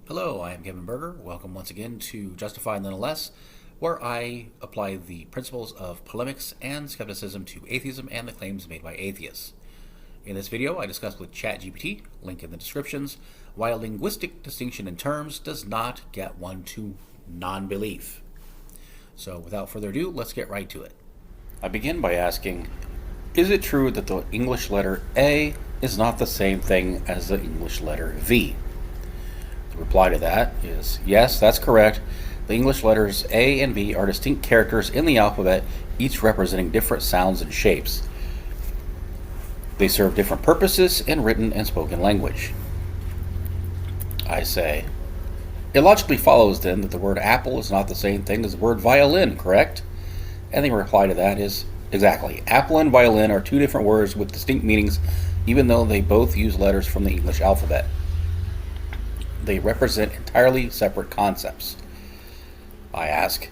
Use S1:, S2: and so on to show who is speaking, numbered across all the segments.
S1: Hello, I am Kevin Berger. Welcome once again to Justified Nonetheless, where I apply the principles of polemics and skepticism to atheism and the claims made by atheists. In this video, I discuss with ChatGPT, link in the descriptions, why a linguistic distinction in terms does not get one to non-belief. So without further ado, let's get right to it. I begin by asking, is it true that the English letter A is not the same thing as the English letter V? The reply to that is yes, that's correct. The English letters A and V are distinct characters in the alphabet, each representing different sounds and shapes. They serve different purposes in written and spoken language. I say, it logically follows then that the word apple is not the same thing as the word violin, correct? And the reply to that is exactly. Apple and violin are two different words with distinct meanings, even though they both use letters from the English alphabet. They represent entirely separate concepts. I ask,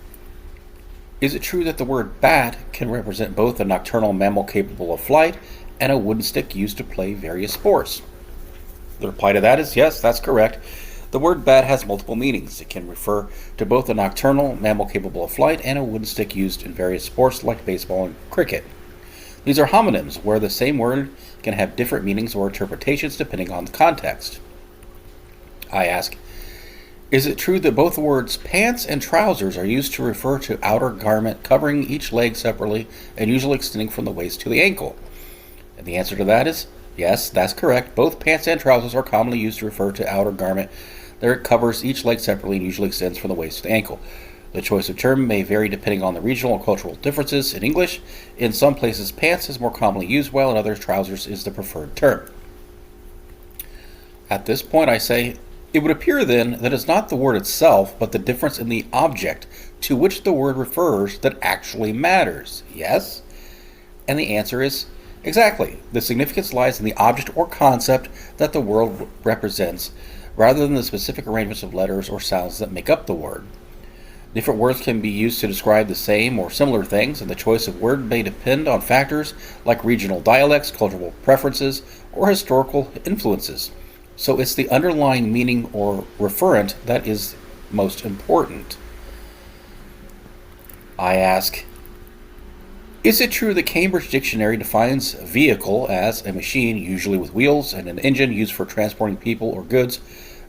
S1: is it true that the word bat can represent both a nocturnal mammal capable of flight and a wooden stick used to play various sports? The reply to that is yes, that's correct. The word bat has multiple meanings. It can refer to both a nocturnal mammal capable of flight and a wooden stick used in various sports like baseball and cricket. These are homonyms, where the same word can have different meanings or interpretations depending on the context. I ask, is it true that both the words pants and trousers are used to refer to outer garment covering each leg separately and usually extending from the waist to the ankle? And the answer to that is yes, that's correct. Both pants and trousers are commonly used to refer to outer garment that covers each leg separately and usually extends from the waist to the ankle. The choice of term may vary depending on the regional or cultural differences in English. In some places, pants is more commonly used, while in others, trousers is the preferred term. At this point, I say, it would appear then that it's not the word itself, but the difference in the object to which the word refers that actually matters. Yes? And the answer is exactly. The significance lies in the object or concept that the word represents, rather than the specific arrangements of letters or sounds that make up the word. Different words can be used to describe the same or similar things, and the choice of word may depend on factors like regional dialects, cultural preferences, or historical influences. So it's the underlying meaning or referent that is most important. I ask, is it true that Cambridge Dictionary defines vehicle as a machine, usually with wheels and an engine used for transporting people or goods,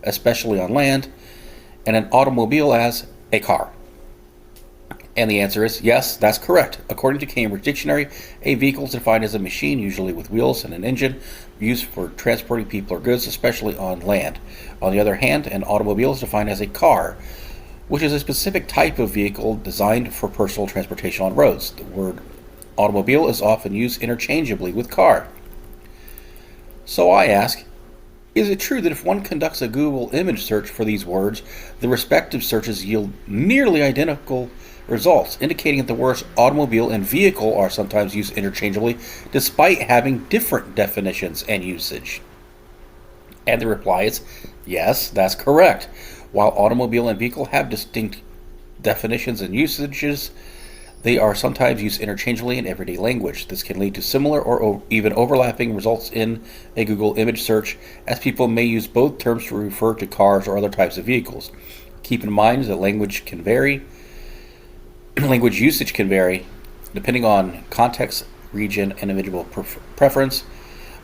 S1: especially on land, and an automobile as a car? And the answer is yes, that's correct. According to Cambridge Dictionary, a vehicle is defined as a machine, usually with wheels and an engine, used for transporting people or goods, especially on land. On the other hand, an automobile is defined as a car, which is a specific type of vehicle designed for personal transportation on roads. The word automobile is often used interchangeably with car. So I ask, is it true that if one conducts a Google image search for these words, the respective searches yield nearly identical results, indicating that the words automobile and vehicle are sometimes used interchangeably despite having different definitions and usage? And the reply is yes, that's correct. While automobile and vehicle have distinct definitions and usages, they are sometimes used interchangeably in everyday language. This can lead to similar or even overlapping results in a Google image search, as people may use both terms to refer to cars or other types of vehicles. Keep in mind that language usage can vary depending on context, region, and individual preference,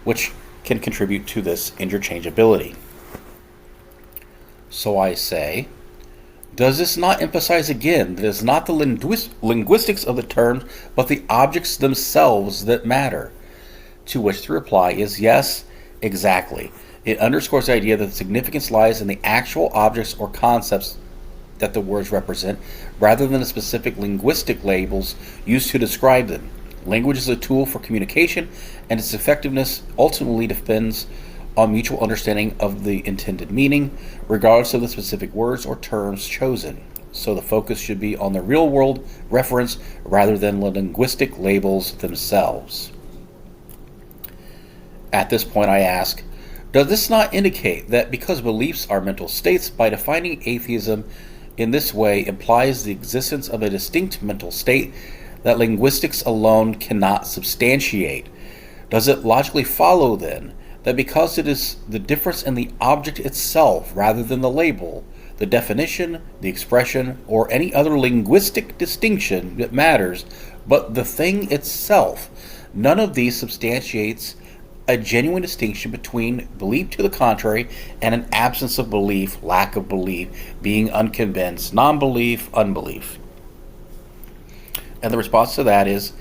S1: which can contribute to this interchangeability. So I say, does this not emphasize again that it's not the linguistics of the terms, but the objects themselves that matter? To which the reply is yes, exactly. It underscores the idea that the significance lies in the actual objects or concepts that the words represent, rather than the specific linguistic labels used to describe them. Language is a tool for communication, and its effectiveness ultimately depends on mutual understanding of the intended meaning, regardless of the specific words or terms chosen. So the focus should be on the real-world reference rather than the linguistic labels themselves. At this point I ask, does this not indicate that because beliefs are mental states, by defining atheism in this way implies the existence of a distinct mental state that linguistics alone cannot substantiate? Does it logically follow, then, that because it is the difference in the object itself rather than the label, the definition, the expression, or any other linguistic distinction that matters, but the thing itself, none of these substantiates a genuine distinction between belief to the contrary and an absence of belief, lack of belief, being unconvinced, non-belief, unbelief. And the response to that is,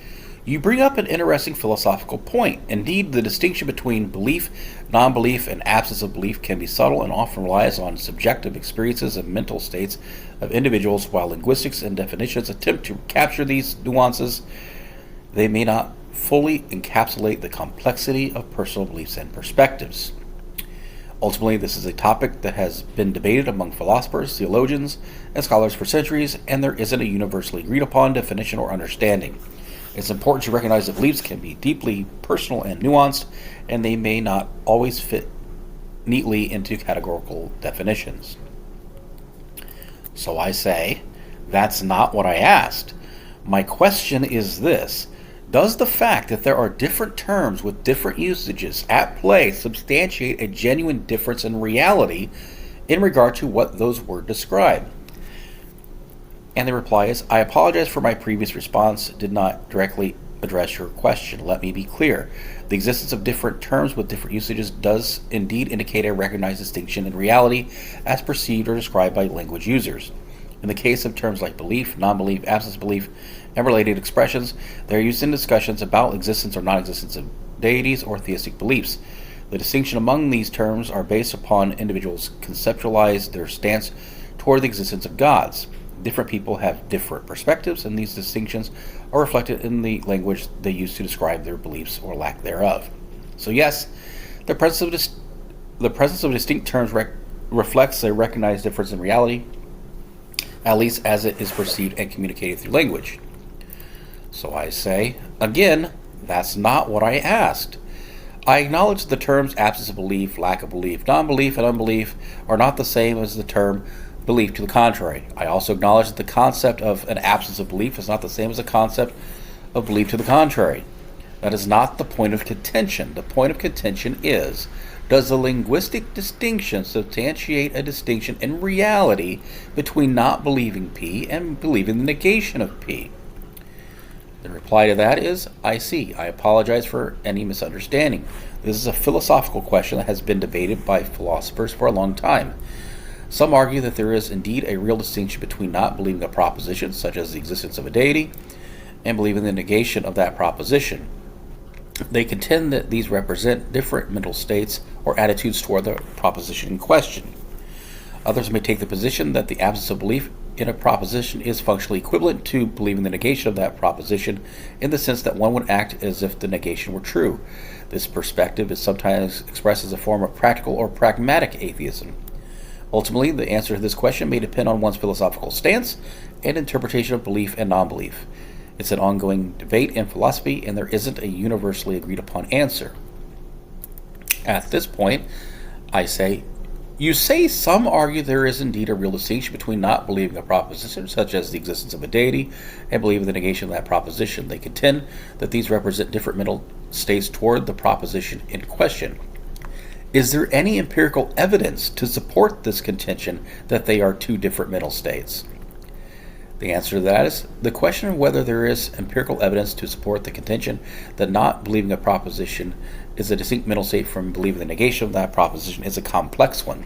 S1: you bring up an interesting philosophical point. Indeed, the distinction between belief, non-belief, and absence of belief can be subtle and often relies on subjective experiences and mental states of individuals. While linguistics and definitions attempt to capture these nuances, they may not fully encapsulate the complexity of personal beliefs and perspectives. Ultimately, this is a topic that has been debated among philosophers, theologians, and scholars for centuries, and there isn't a universally agreed upon definition or understanding. It's important to recognize that beliefs can be deeply personal and nuanced, and they may not always fit neatly into categorical definitions. So I say, that's not what I asked. My question is this: does the fact that there are different terms with different usages at play substantiate a genuine difference in reality in regard to what those words describe? And the reply is, I apologize for my previous response did not directly address your question. Let me be clear. The existence of different terms with different usages does indeed indicate a recognized distinction in reality as perceived or described by language users. In the case of terms like belief, non-belief, absence of belief, and related expressions, they are used in discussions about existence or non-existence of deities or theistic beliefs. The distinction among these terms are based upon individuals conceptualize their stance toward the existence of gods. Different people have different perspectives, and these distinctions are reflected in the language they use to describe their beliefs or lack thereof. So yes, the presence of distinct terms reflects a recognized difference in reality, at least as it is perceived and communicated through language. So I say, again, that's not what I asked. I acknowledge the terms absence of belief, lack of belief, non-belief, and unbelief are not the same as the term belief to the contrary. I also acknowledge that the concept of an absence of belief is not the same as the concept of belief to the contrary. That is not the point of contention. The point of contention is, does the linguistic distinction substantiate a distinction in reality between not believing P and believing the negation of P? The reply to that is, I see. I apologize for any misunderstanding. This is a philosophical question that has been debated by philosophers for a long time. Some argue that there is indeed a real distinction between not believing a proposition, such as the existence of a deity, and believing the negation of that proposition. They contend that these represent different mental states or attitudes toward the proposition in question. Others may take the position that the absence of belief in a proposition is functionally equivalent to believing the negation of that proposition, in the sense that one would act as if the negation were true. This perspective is sometimes expressed as a form of practical or pragmatic atheism. Ultimately, the answer to this question may depend on one's philosophical stance and interpretation of belief and non-belief. It's an ongoing debate in philosophy, and there isn't a universally agreed upon answer. At this point, I say, you say some argue there is indeed a real distinction between not believing a proposition, such as the existence of a deity, and believing the negation of that proposition. They contend that these represent different mental states toward the proposition in question. Is there any empirical evidence to support this contention that they are two different mental states? The answer to that is, the question of whether there is empirical evidence to support the contention that not believing a proposition is a distinct mental state from believing the negation of that proposition is a complex one.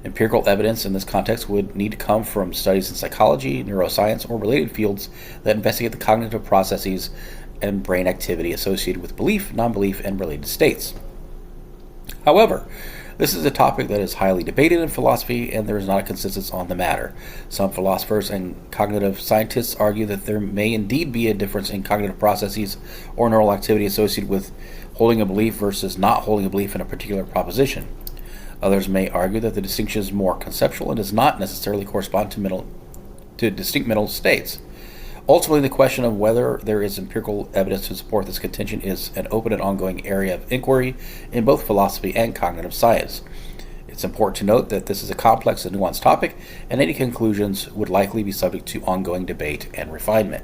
S1: Empirical evidence in this context would need to come from studies in psychology, neuroscience, or related fields that investigate the cognitive processes and brain activity associated with belief, non-belief, and related states. However, this is a topic that is highly debated in philosophy, and there is not a consensus on the matter. Some philosophers and cognitive scientists argue that there may indeed be a difference in cognitive processes or neural activity associated with holding a belief versus not holding a belief in a particular proposition. Others may argue that the distinction is more conceptual and does not necessarily correspond to distinct mental states. Ultimately, the question of whether there is empirical evidence to support this contention is an open and ongoing area of inquiry in both philosophy and cognitive science. It's important to note that this is a complex and nuanced topic, and any conclusions would likely be subject to ongoing debate and refinement.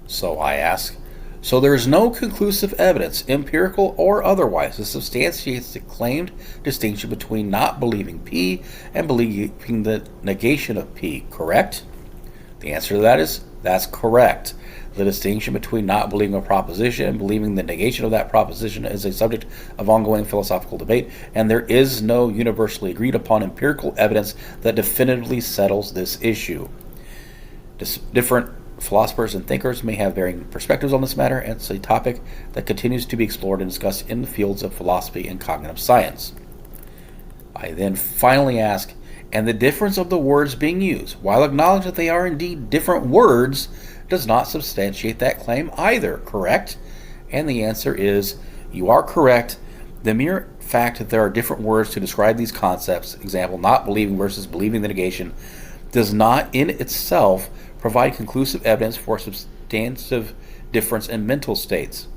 S1: So I ask, So there is no conclusive evidence, empirical or otherwise, that substantiates the claimed distinction between not believing P and believing the negation of P, correct? The answer to that is that's correct. The distinction between not believing a proposition and believing the negation of that proposition is a subject of ongoing philosophical debate, and there is no universally agreed upon empirical evidence that definitively settles this issue. Different philosophers and thinkers may have varying perspectives on this matter, and it's a topic that continues to be explored and discussed in the fields of philosophy and cognitive science. I then finally ask, and the difference of the words being used, while acknowledging that they are indeed different words, does not substantiate that claim either, correct? And the answer is, you are correct. The mere fact that there are different words to describe these concepts, example, not believing versus believing the negation, does not in itself provide conclusive evidence for substantive difference in mental states.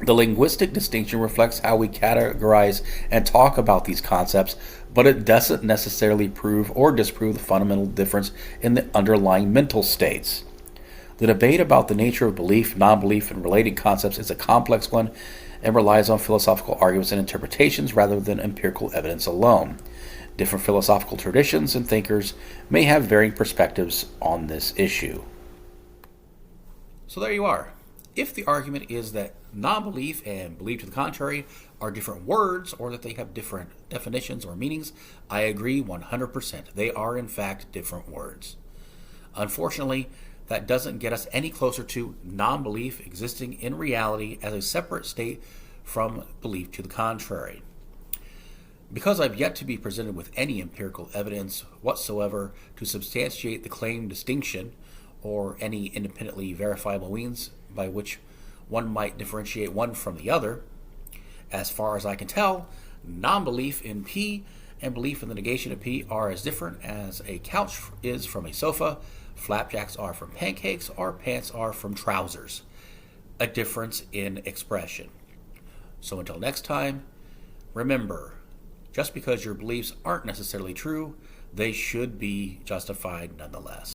S1: The linguistic distinction reflects how we categorize and talk about these concepts, but it doesn't necessarily prove or disprove the fundamental difference in the underlying mental states. The debate about the nature of belief, non-belief, and related concepts is a complex one and relies on philosophical arguments and interpretations rather than empirical evidence alone. Different philosophical traditions and thinkers may have varying perspectives on this issue. So there you are. If the argument is that non-belief and belief to the contrary are different words or that they have different definitions or meanings, I agree 100%. They are in fact different words. Unfortunately, that doesn't get us any closer to non-belief existing in reality as a separate state from belief to the contrary. Because I've yet to be presented with any empirical evidence whatsoever to substantiate the claimed distinction or any independently verifiable means by which one might differentiate one from the other, as far as I can tell, non-belief in P and belief in the negation of P are as different as a couch is from a sofa, flapjacks are from pancakes, or pants are from trousers. A difference in expression. So until next time, remember, just because your beliefs aren't necessarily true, they should be justified nonetheless.